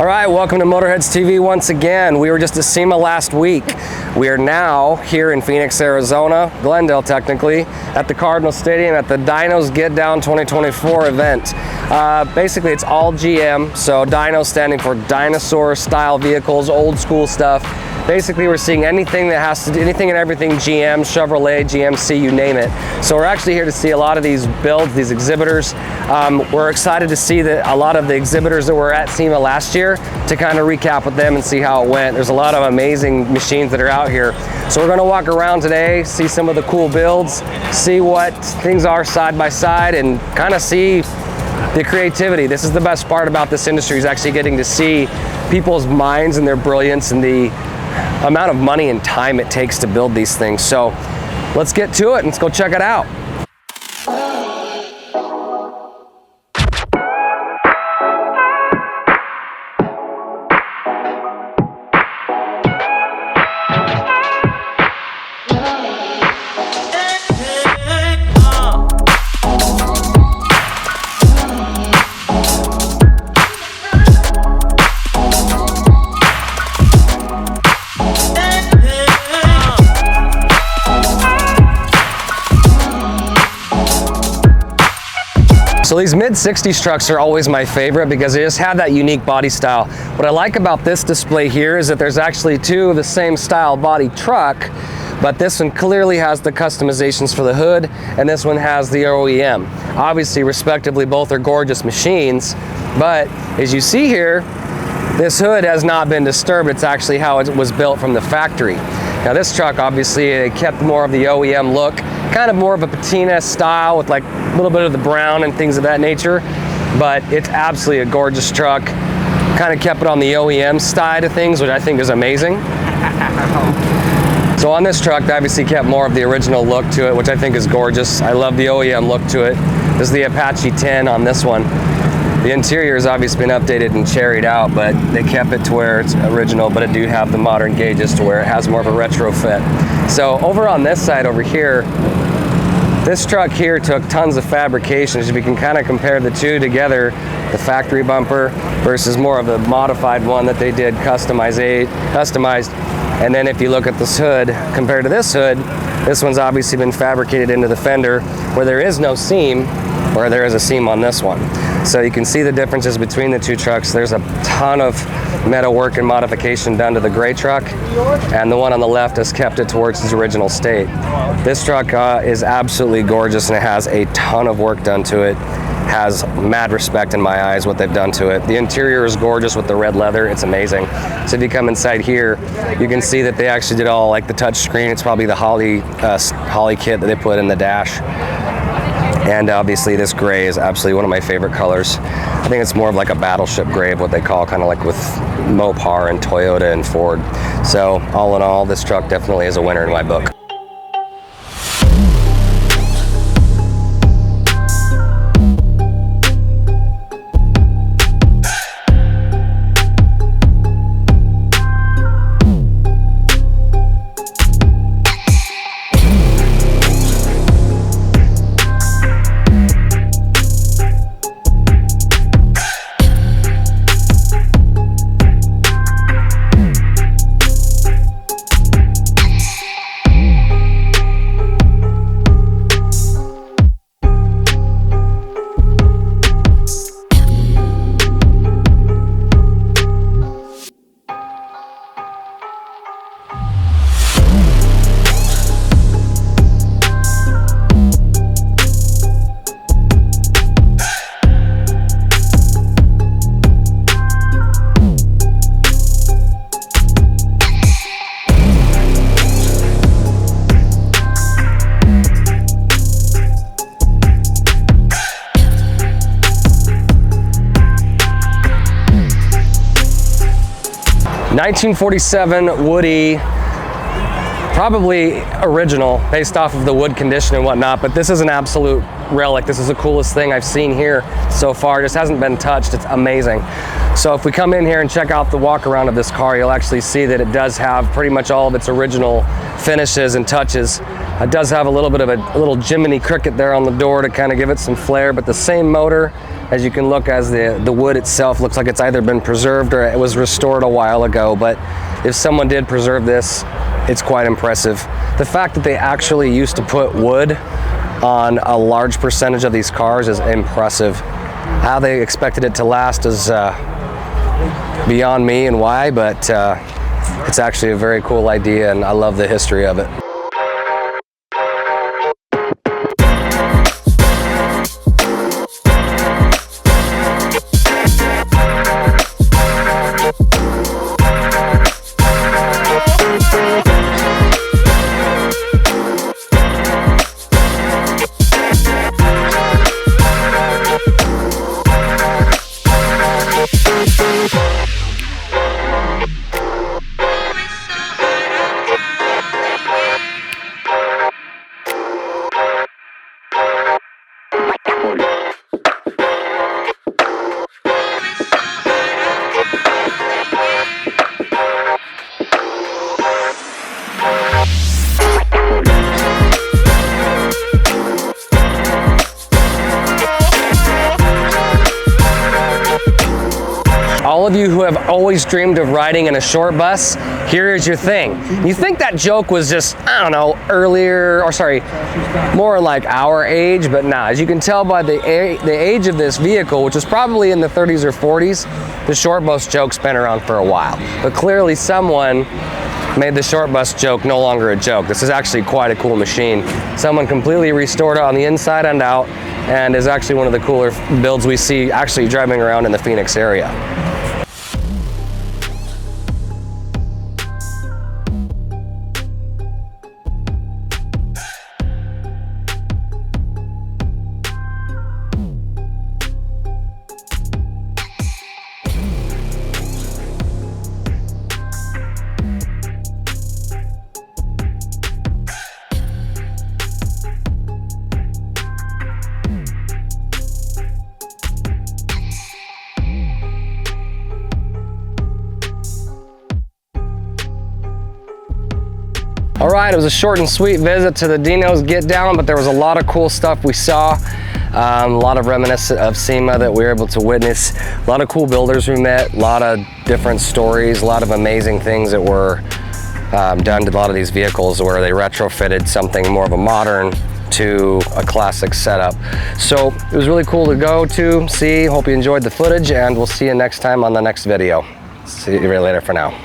All right, welcome to Motorheads TV once again. We were just at SEMA last week. We are now here in Phoenix, Arizona, Glendale technically, at the Cardinal Stadium at the Dinos Get-Down 2024 event. Basically, it's all GM, so Dino standing for dinosaur style vehicles, old school stuff. Basically, we're seeing anything that has to do, anything and everything GM, Chevrolet, GMC, you name it. So we're actually here to see a lot of these builds, these exhibitors. We're excited to see that a lot of the exhibitors that were at SEMA last year, to kind of recap with them and see how it went. There's a lot of amazing machines that are out here. So we're gonna walk around today, see some of the cool builds, see what things are side by side, and kind of see the creativity. This is the best part about this industry, is actually getting to see people's minds and their brilliance and the amount of money and time it takes to build these things. So let's get to it and let's go check it out. So these mid-60s trucks are always my favorite because they just have that unique body style. What I like about this display here is that there's actually two of the same style body truck, but this one clearly has the customizations for the hood, and this one has the OEM. Obviously, respectively, both are gorgeous machines, but as you see here, this hood has not been disturbed. It's actually how it was built from the factory. Now this truck, obviously, it kept more of the OEM look, kind of more of a patina style with like a little bit of the brown and things of that nature, but it's absolutely a gorgeous truck. Kind of kept it on the OEM side of things, which I think is amazing. So on this truck, they obviously kept more of the original look to it, which I think is gorgeous. I love the OEM look to it. This is the Apache 10 on this one. The interior has obviously been updated and cherried out, but they kept it to where it's original, but it do have the modern gauges to where it has more of a retrofit. So over on this side over here, this truck here took tons of fabrications. We can kind of compare the two together, the factory bumper versus more of the modified one that they did customized. And then if you look at this hood, compared to this hood, this one's obviously been fabricated into the fender where there is no seam, where there is a seam on this one. So you can see the differences between the two trucks. There's a ton of metal work and modification done to the gray truck, and the one on the left has kept it towards its original state. This truck is absolutely gorgeous, and it has a ton of work done to it. Has mad respect in my eyes what they've done to it. The interior is gorgeous with the red leather. It's amazing. So if you come inside here, you can see that they actually did all like the touch screen. It's probably the Holly kit that they put in the dash. And obviously this gray is absolutely one of my favorite colors. I think it's more of like a battleship gray of what they call, kind of like with Mopar and Toyota and Ford. So all in all, this truck definitely is a winner in my book. '47 Woody, probably original based off of the wood condition and whatnot, but this is an absolute relic. This is the coolest thing I've seen here so far. It just hasn't been touched. It's amazing. So if we come in here and check out the walk around of this car, you'll actually see that it does have pretty much all of its original finishes and touches. It does have a little bit of a little Jiminy Cricket there on the door to kind of give it some flair, but the same motor, As you can look, as the wood itself looks like it's either been preserved or it was restored a while ago, but if someone did preserve this, it's quite impressive. The fact that they actually used to put wood on a large percentage of these cars is impressive. How they expected it to last is beyond me and why, but it's actually a very cool idea, and I love the history of it. All of you who have always dreamed of riding in a short bus, here is your thing. You think that joke was just, I don't know, earlier, or sorry, more like our age, but nah, as you can tell by the age of this vehicle, which was probably in the 30s or 40s, the short bus joke's been around for a while. But clearly someone made the short bus joke no longer a joke. This is actually quite a cool machine. Someone completely restored it on the inside and out, and is actually one of the cooler builds we see actually driving around in the Phoenix area. All right, it was a short and sweet visit to the Dinos Get Down, but there was a lot of cool stuff we saw. A lot of reminiscent of SEMA that we were able to witness. A lot of cool builders we met, a lot of different stories, a lot of amazing things that were done to a lot of these vehicles where they retrofitted something more of a modern to a classic setup. So it was really cool to go to, see. Hope you enjoyed the footage, and we'll see you next time on the next video. See you later for now.